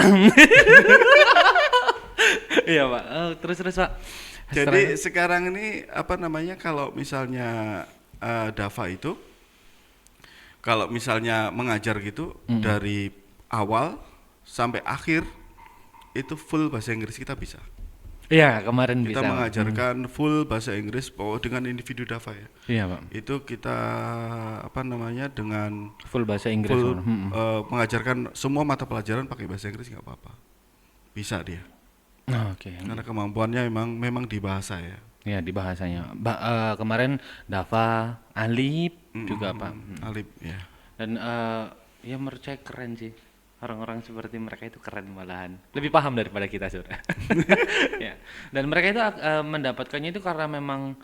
Iya, Pak. Terus, Pak. Jadi sekarang ini apa namanya, kalau misalnya Dava itu kalau misalnya mengajar gitu dari awal sampai akhir itu full bahasa Inggris kita bisa. Iya, kemarin Kita bisa. mengajarkan full bahasa Inggris dengan individu Dava ya. Iya, Pak. Itu kita apa namanya, dengan Full bahasa Inggris. full mengajarkan semua mata pelajaran pakai bahasa Inggris, nggak apa-apa. Bisa dia. Oke. Karena kemampuannya memang di bahasa ya. Ya di bahasanya. Kemarin Dava, Alip juga Pak. Alip ya. Dan ya menurut saya keren sih. Orang-orang seperti mereka itu keren malahan. Lebih paham daripada kita sudah. Ya. Dan mereka itu mendapatkannya itu karena memang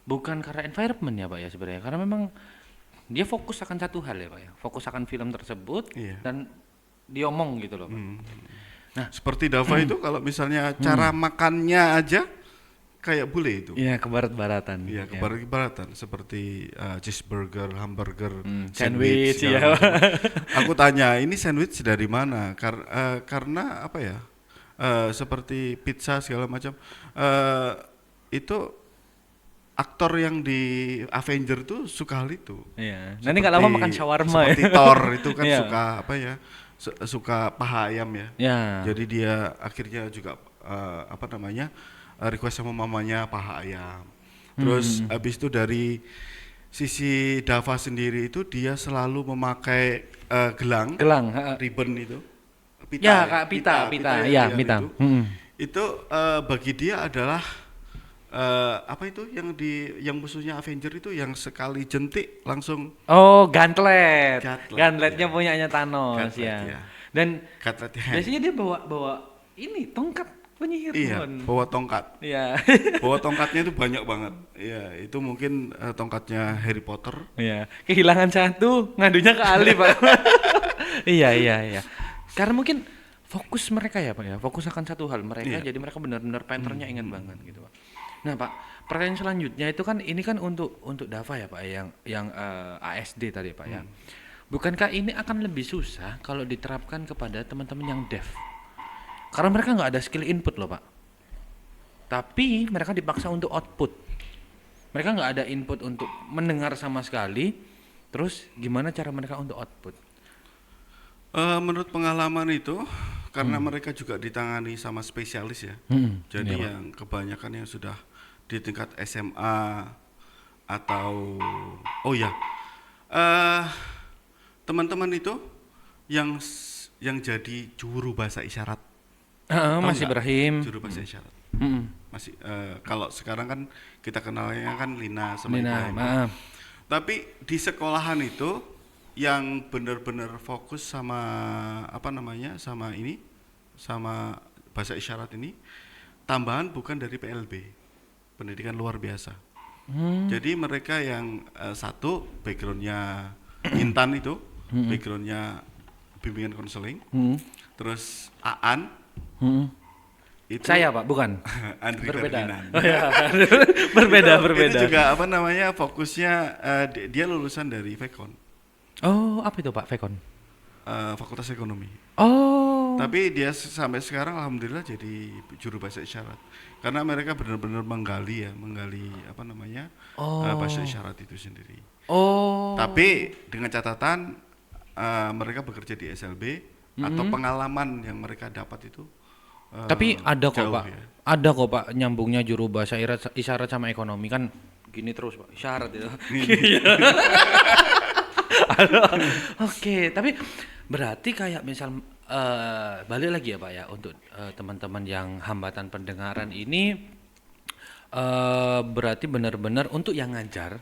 bukan karena environment ya Pak ya sebenarnya. Karena memang dia fokus akan satu hal ya Pak ya. Fokus akan film tersebut Iya. dan diomong gitu loh Pak. Nah, Seperti Dava itu kalau misalnya cara makannya aja kayak bule itu. iya ke barat-baratan. Iya, Ya. kebarat-baratan seperti cheeseburger, hamburger, Sandwich, segala ya. macam. Aku tanya, ini sandwich dari mana? Karena apa ya? Seperti pizza segala macam. Itu aktor yang di Avenger tuh suka hal itu. Iya. Nanti nggak lama makan shawarma ya. Seperti Thor itu kan Iya. suka apa ya? Suka paha ayam ya. Ya. Jadi dia akhirnya juga apa namanya? Request sama mamanya paha ayam. Terus habis itu dari sisi Dava sendiri itu dia selalu memakai gelang, Gelang. ribbon itu. Ya, Kak, pita. yang Iya, dia pita. Itu, Mm-mm. itu bagi dia adalah apa itu yang musuhnya Avenger itu yang sekali jentik langsung Oh, gantlet. Gantlet, Gantletnya ya. punyanya Thanos Gantlet, ya. ya. Dan Gantlet hand. biasanya dia bawa ini tongkat penyihir Iya, Mon. bawa tongkat. Iya. Bawa tongkatnya itu banyak banget. Iya, itu mungkin tongkatnya Harry Potter. Iya. Kehilangan satu, ngadunya ke Ali, Pak. Iya. Karena mungkin fokus mereka ya, Pak ya. Fokus akan satu hal mereka, Iya. jadi mereka benar-benar patternnya ingat banget gitu, Pak. Nah, Pak, pertanyaan selanjutnya itu kan ini kan untuk Dava ya, Pak, yang ASD tadi, Pak ya. Bukankah ini akan lebih susah kalau diterapkan kepada teman-teman yang deaf? Karena mereka nggak ada skill input loh Pak. Tapi mereka dipaksa untuk output. Mereka nggak ada input untuk mendengar sama sekali. Terus gimana cara mereka untuk output? Menurut pengalaman itu, karena mereka juga ditangani sama spesialis ya. Jadi Iya, Pak. yang kebanyakan yang sudah di tingkat SMA atau oh ya, eh teman-teman itu yang jadi juru bahasa isyarat. Tahu Mas nggak? Ibrahim. Juru bahasa isyarat. Mm-mm. Masih kalau sekarang kan kita kenalnya kan Lina sama Nina, Ibrahim. maaf. Tapi di sekolahan itu yang benar-benar fokus sama apa namanya sama bahasa isyarat ini tambahan bukan dari PLB, pendidikan luar biasa. Jadi mereka yang satu backgroundnya Intan itu, backgroundnya bimbingan konseling, terus Aan Mm-mm. itu Saya Pak, bukan. Andri Berbeda. Ferdinand. Oh, ya. berbeda. Itu juga apa namanya fokusnya dia lulusan dari Vekon, Oh, apa itu Pak Vekon? Fakultas Ekonomi. Oh. Tapi dia sampai sekarang alhamdulillah jadi juru bahasa isyarat. Karena mereka benar-benar menggali apa namanya bahasa isyarat itu sendiri. Oh. Tapi dengan catatan mereka bekerja di SLB atau pengalaman yang mereka dapat itu. Tapi ada kok jauh Pak, ya. ada kok Pak nyambungnya juru bahasa isyarat sama ekonomi kan gini terus Pak, isyarat itu. Oke, tapi berarti kayak misal balik lagi ya Pak ya untuk teman-teman yang hambatan pendengaran ini berarti benar-benar untuk yang ngajar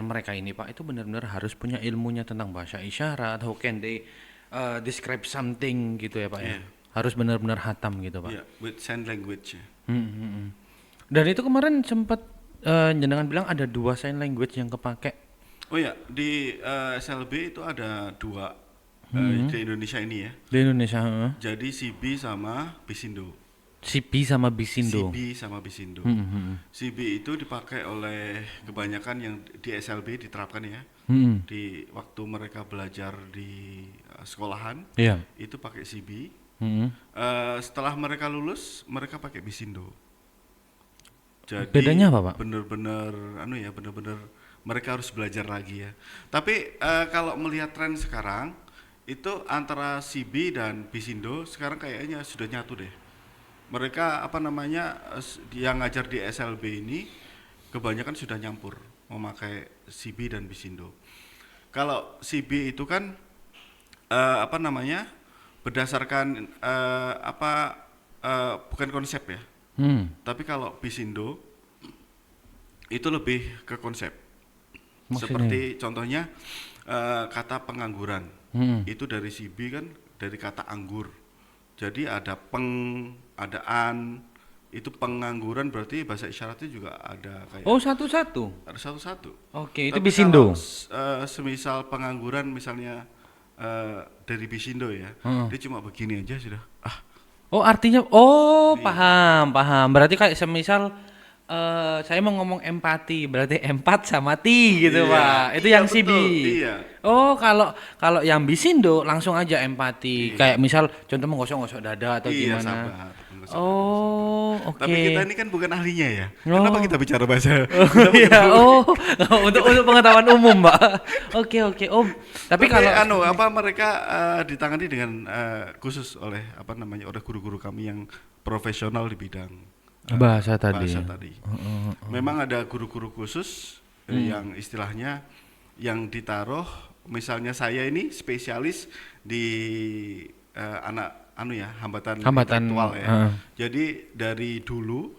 mereka ini Pak itu benar-benar harus punya ilmunya tentang bahasa isyarat, how can they describe something gitu ya Pak ya. Iya. Harus benar-benar hatam gitu Pak. Ya, with sign language ya. Dan itu kemarin sempat jenengan bilang ada 2 sign language yang kepake. Oh ya, di SLB itu ada 2 di Indonesia ini ya. Di Indonesia, heeh. Jadi CB sama Bisindo. CP sama Bisindo. CB sama Bisindo. CB itu dipakai oleh kebanyakan yang di SLB diterapkan ya. Di waktu mereka belajar di sekolahan, Iya. itu pakai CB. Mm-mm. Setelah mereka lulus, mereka pakai Bisindo. Jadi Bedanya apa, Pak? bener-bener bener-bener mereka harus belajar lagi ya. Tapi kalau melihat tren sekarang itu antara CB dan Bisindo sekarang kayaknya sudah nyatu deh. Mereka apa namanya yang ngajar di SLB ini kebanyakan sudah nyampur memakai CB dan Bisindo. Kalau CB itu kan apa namanya berdasarkan bukan konsep ya, Tapi kalau Bisindo itu lebih ke konsep. Maksudnya? Seperti contohnya kata pengangguran. Itu dari si B kan dari kata anggur. Jadi ada ada an. Itu pengangguran berarti bahasa isyaratnya juga ada kayak Oh, satu-satu. ada satu-satu. Oke, itu Tapi Bisindo. kalau semisal pengangguran misalnya dari Bisindo ya, dia cuma begini aja sudah. Oh, artinya paham, paham. Berarti kayak semisal saya mau ngomong empati, berarti empat sama ti gitu, Iya, Pak. Itu iya, yang si B. betul, iya. Oh, kalau yang Bisindo langsung aja empati. Kayak misal contoh menggosok-gosok dada atau Iya, gimana. sabar. Oh, oke. Tapi kita ini kan bukan ahlinya ya. Oh. Kenapa kita bicara bahasa? Iya, untuk pengetahuan umum, Mbak. Oke, oke. Oh, tapi kalau mereka ditangani dengan khusus oleh oleh guru-guru kami yang profesional di bidang bahasa tadi. bahasa tadi. Memang ada guru-guru khusus yang istilahnya yang ditaruh. Misalnya saya ini spesialis di hambatan intelektual ya. Jadi dari dulu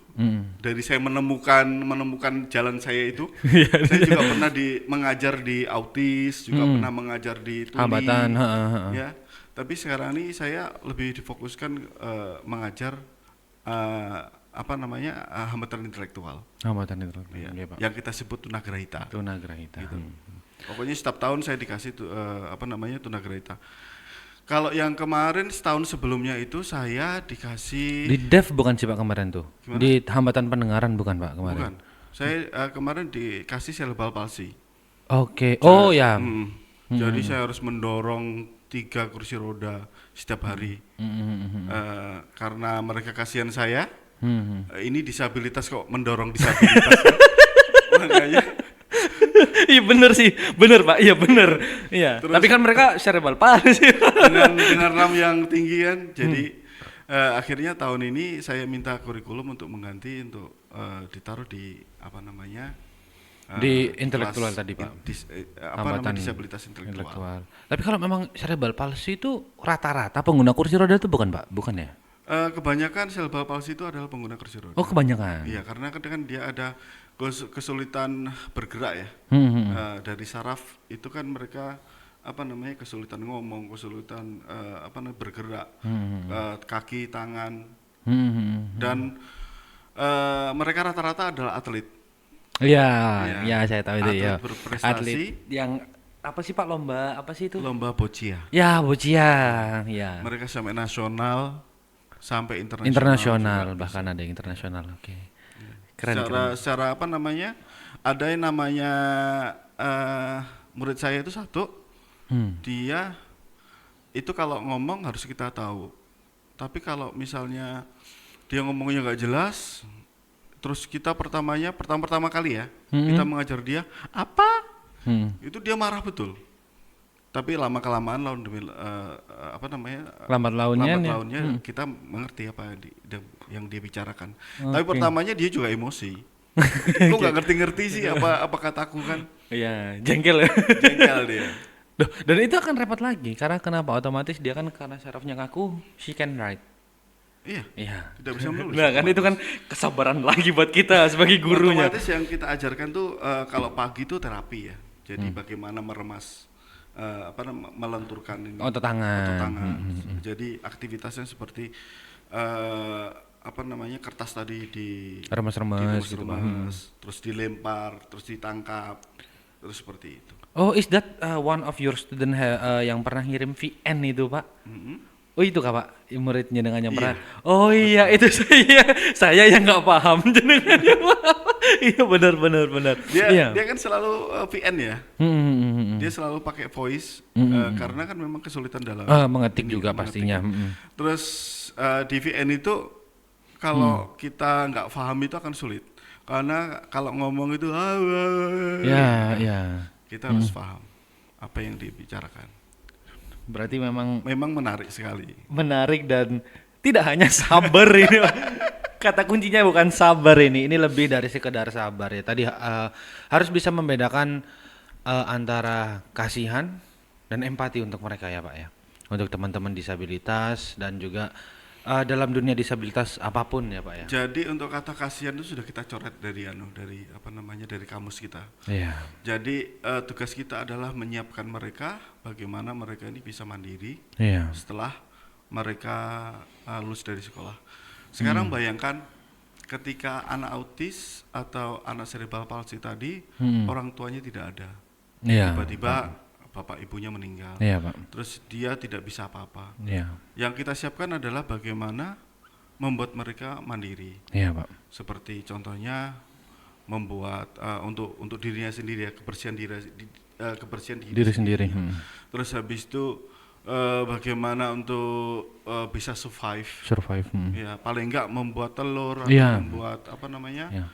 dari saya menemukan jalan saya itu, saya juga pernah mengajar di autis, juga pernah mengajar di tuli, hambatan, ya. Tapi sekarang ini saya lebih difokuskan mengajar hambatan intelektual. hambatan itu. Ya. Iya, Pak. Yang kita sebut tunagrahita. Tunagrahita. Gitu. Pokoknya setiap tahun saya dikasih tunagrahita. Kalau yang kemarin setahun sebelumnya itu saya dikasih Di DEF bukan sih Pak kemarin tuh? Gimana? Di hambatan pendengaran bukan Pak kemarin? bukan. Saya kemarin dikasih cerebral palsy. Oke. Oh ya. Jadi saya harus mendorong 3 kursi roda setiap hari. Karena mereka kasihan saya. Ini disabilitas kok mendorong disabilitas. Makanya Iya bener sih, bener Pak, iya bener. Iya. Terus- Tapi kan mereka cerebral palsy. dengan RAM yang tinggi kan. Jadi akhirnya tahun ini saya minta kurikulum untuk mengganti untuk ditaruh di Di intelektual kelas tadi, Pak. Hambatan disabilitas intelektual. Tapi kalau memang cerebral palsy itu rata-rata pengguna kursi roda itu bukan Pak? Bukan ya? Kebanyakan cerebral palsy itu adalah pengguna kursi roda. Oh kebanyakan. Iya, karena kan dia ada kesulitan bergerak ya. Dari saraf itu kan mereka kesulitan ngomong, kesulitan bergerak, kaki, tangan, dan mereka rata-rata adalah atlet. Iya, Iya. iya saya tahu itu Atlet ya. berprestasi. Atlet yang apa sih Pak lomba apa sih itu? Lomba boccia. Ya, boccia. Ya. Mereka sampai nasional, sampai internasional. Internasional juga. bahkan ada yang internasional. Oke. Keren, Secara ada yang namanya murid saya itu satu, dia itu kalau ngomong harus kita tahu. Tapi kalau misalnya dia ngomongnya nggak jelas, terus kita pertama kali ya, kita mengajar dia apa, itu dia marah betul. Tapi lama kelamaan Lambat launnya nih. kita mengerti apa yang dia bicarakan. Tapi pertamanya dia juga emosi. Kok nggak ngerti-ngerti sih apa kataku kan? Iya, jengkel ya. Jengkel dia. Duh, dan itu akan repot lagi karena kenapa? Otomatis dia kan karena sarafnya kaku, she can write. Iya. Iya. Tidak bisa menulis. Nah, kan itu kan kesabaran lagi buat kita sebagai gurunya. Otomatis yang kita ajarkan tuh kalau pagi itu terapi ya. Jadi bagaimana meremas melenturkan ini. Otot tangan. Jadi aktivitasnya seperti kertas tadi Remes-remes gitu, Pak. terus dilempar, terus ditangkap, terus seperti itu. Oh, is that one of your student yang pernah ngirim VN itu, Pak? Oh, itu Kak, Pak? Muridnya dengan yang pernah. Oh iya, itu saya yang nggak paham jenengannya, Pak. Iya benar. Dia kan selalu VN ya. Dia selalu pakai voice karena kan memang kesulitan dalam mengetik juga pastinya. Terus di VN itu kalau kita nggak paham itu akan sulit karena kalau ngomong itu Ya. kita harus paham apa yang dibicarakan. Berarti memang menarik sekali. Menarik dan tidak hanya sabar ini. Kata kuncinya bukan sabar ini lebih dari sekedar sabar ya. Tadi harus bisa membedakan antara kasihan dan empati untuk mereka ya Pak ya. Untuk teman-teman disabilitas dan juga dalam dunia disabilitas apapun ya Pak ya. Jadi untuk kata kasihan itu sudah kita coret dari dari kamus kita. Iya. Jadi tugas kita adalah menyiapkan mereka bagaimana mereka ini bisa mandiri Iya. setelah mereka lulus dari sekolah. Sekarang bayangkan ketika anak autis atau anak cerebral palsy tadi orang tuanya tidak ada. Iya. Tiba-tiba bapak ibunya meninggal. Iya Pak. Terus dia tidak bisa apa-apa. Iya. Yang kita siapkan adalah bagaimana membuat mereka mandiri. Iya Pak. Seperti contohnya membuat untuk dirinya sendiri ya, kebersihan Diri sendiri. Terus habis itu bagaimana untuk bisa survive. Ya, paling enggak membuat telur atau Iya. membuat Iya.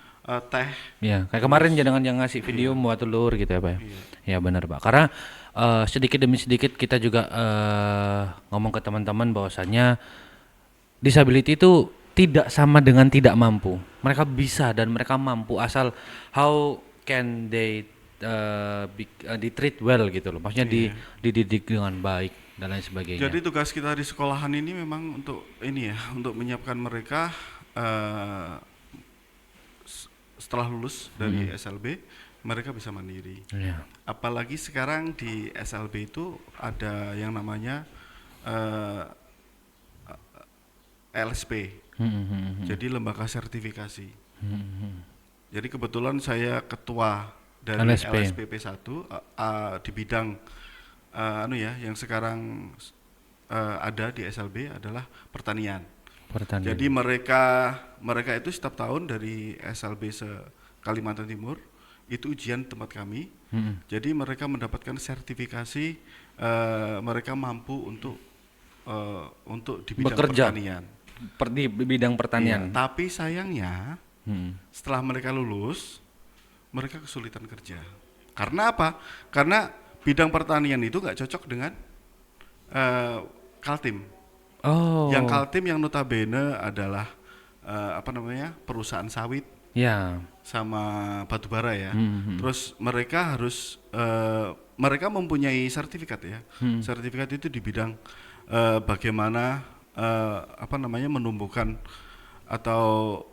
teh. Ya, kayak kemarin jangan yang ngasih video membuat telur gitu ya Pak ya. Ya benar Pak. Karena sedikit demi sedikit kita juga ngomong ke teman-teman bahwasannya disability itu tidak sama dengan tidak mampu. Mereka bisa dan mereka mampu asal how can they di-treat well gitu loh. Maksudnya dididik dengan baik dan lain sebagainya. Jadi tugas kita di sekolahan ini memang untuk ini ya, untuk menyiapkan mereka setelah lulus dari SLB mereka bisa mandiri. Iya. Apalagi sekarang di SLB itu ada yang namanya LSP. Jadi lembaga sertifikasi. Jadi kebetulan saya ketua dari LSP. LSPP 1 di bidang yang sekarang ada di SLB adalah pertanian. Jadi mereka itu setiap tahun dari SLB Kalimantan Timur itu ujian tempat kami. Jadi mereka mendapatkan sertifikasi mereka mampu untuk di bidang bekerja pertanian. Di bidang pertanian. Iya, tapi sayangnya setelah mereka lulus mereka kesulitan kerja. Karena apa? Karena bidang pertanian itu nggak cocok dengan Kaltim. Yang Kaltim yang notabene adalah perusahaan sawit, ya, sama batubara ya. Terus mereka harus mereka mempunyai sertifikat ya. Sertifikat itu di bidang bagaimana menumbuhkan atau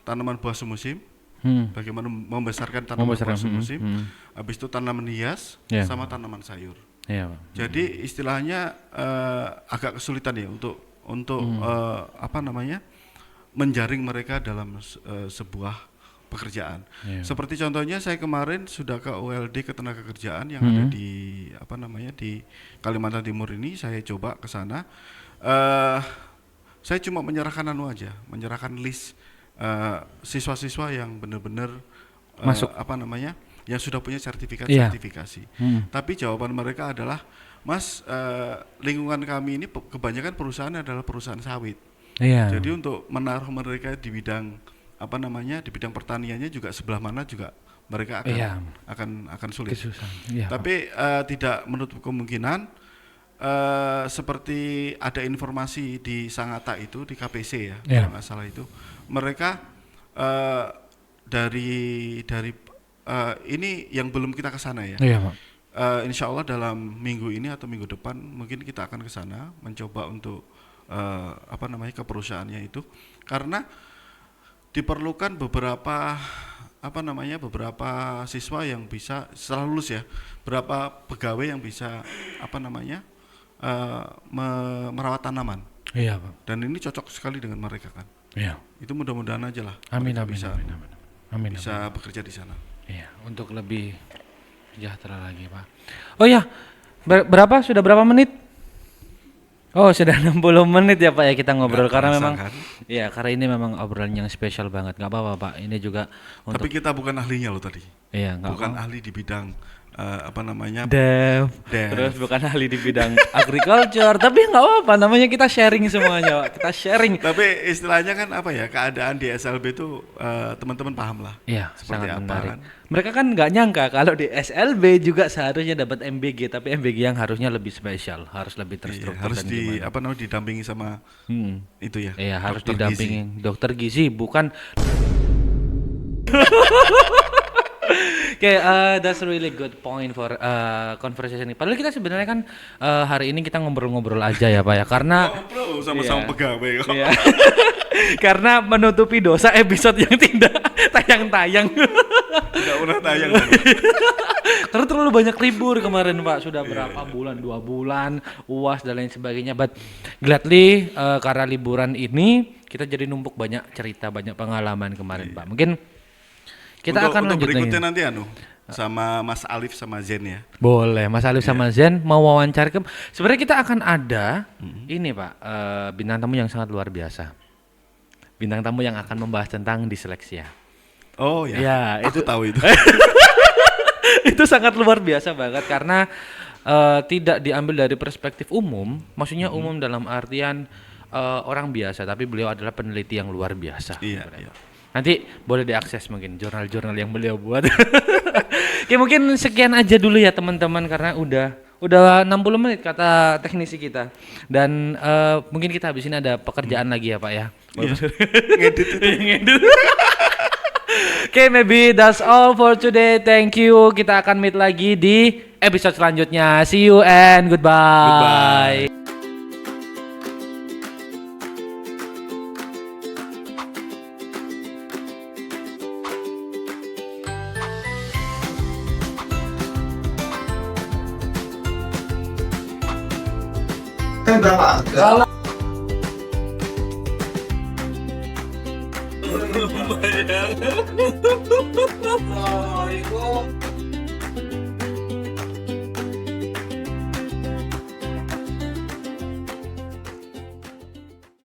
tanaman buah semusim. Bagaimana membesarkan tanaman buah semusim. Habis itu tanaman hias sama tanaman sayur. Yeah. Jadi istilahnya agak kesulitan ya untuk menjaring mereka dalam sebuah pekerjaan. Seperti contohnya saya kemarin sudah ke ULD Ketenagakerjaan yang ada di Kalimantan Timur ini, saya coba ke sana. Saya cuma menyerahkan list siswa-siswa yang benar-benar masuk yang sudah punya sertifikasi. Tapi jawaban mereka adalah, Mas, lingkungan kami ini kebanyakan perusahaan adalah perusahaan sawit. Jadi untuk menaruh mereka di bidang di bidang pertaniannya juga sebelah mana juga mereka akan sulit. Tapi tidak menutup kemungkinan seperti ada informasi di Sangatta itu di KPC ya, kalau nggak salah itu mereka dari ini yang belum kita ke sana ya. Insya Allah dalam minggu ini atau minggu depan mungkin kita akan ke sana mencoba untuk ke perusahaannya itu, karena diperlukan beberapa siswa yang bisa setelah lulus ya, beberapa pegawai yang bisa merawat tanaman. Dan ini cocok sekali dengan mereka kan. Itu mudah-mudahan aja lah. Amin. Bisa bekerja di sana. Iya, untuk lebih sejahtera lagi Pak. Oh ya, sudah berapa menit? Oh, sudah 60 menit ya Pak ya kita ngobrol. Karena memang kan? Ya, karena ini memang obrolan yang spesial banget. Nggak apa-apa Pak, ini juga tapi kita bukan ahlinya loh tadi. Iya, bukan ahli di bidang Dev. Terus bukan ahli di bidang agriculture, tapi nggak apa-apa, namanya kita sharing semuanya Pak. Kita sharing. Tapi istilahnya kan keadaan di SLB itu teman-teman paham lah. Iya, sangat menarik. Kan? Mereka kan nggak nyangka kalau di SLB juga seharusnya dapat MBG, tapi MBG yang harusnya lebih spesial, harus lebih terstruktur. Harus didampingi sama itu ya. Iya, harus didampingi dokter gizi, bukan Oke, that's a really good point for conversation ini. Padahal kita sebenarnya kan hari ini kita ngobrol-ngobrol aja ya Pak ya, karena Bro, sama-sama Iya. pegawai kok. Iya. Karena menutupi dosa episode yang tidak tayang-tayang. Tidak pernah tayang. Karena terlalu banyak libur kemarin Pak, sudah berapa bulan, 2 bulan, UAS dan lain sebagainya. But gladly karena liburan ini kita jadi numpuk banyak cerita, banyak pengalaman kemarin Pak. Mungkin kita akan untuk lanjut berikutnya lagi. nanti sama Mas Alif sama Zen ya. Boleh, Mas Alif sama Zen mau wawancara sebenarnya kita akan ada ini Pak, bintang tamu yang sangat luar biasa. Bintang tamu yang akan membahas tentang disleksia. Oh ya. Ya, Aku tahu itu. Itu sangat luar biasa banget karena tidak diambil dari perspektif umum, maksudnya umum dalam artian orang biasa, tapi beliau adalah peneliti yang luar biasa. Iya, iya. Nanti boleh diakses mungkin jurnal-jurnal yang beliau buat. Oke, mungkin sekian aja dulu ya teman-teman karena udah 60 menit kata teknisi kita. Dan mungkin kita habis ini ada pekerjaan lagi ya Pak ya. Iya. Ngedit itu. Ngedit. Oke, maybe that's all for today. Thank you. Kita akan meet lagi di episode selanjutnya. See you and goodbye. Kan berapa? Assalamualaikum.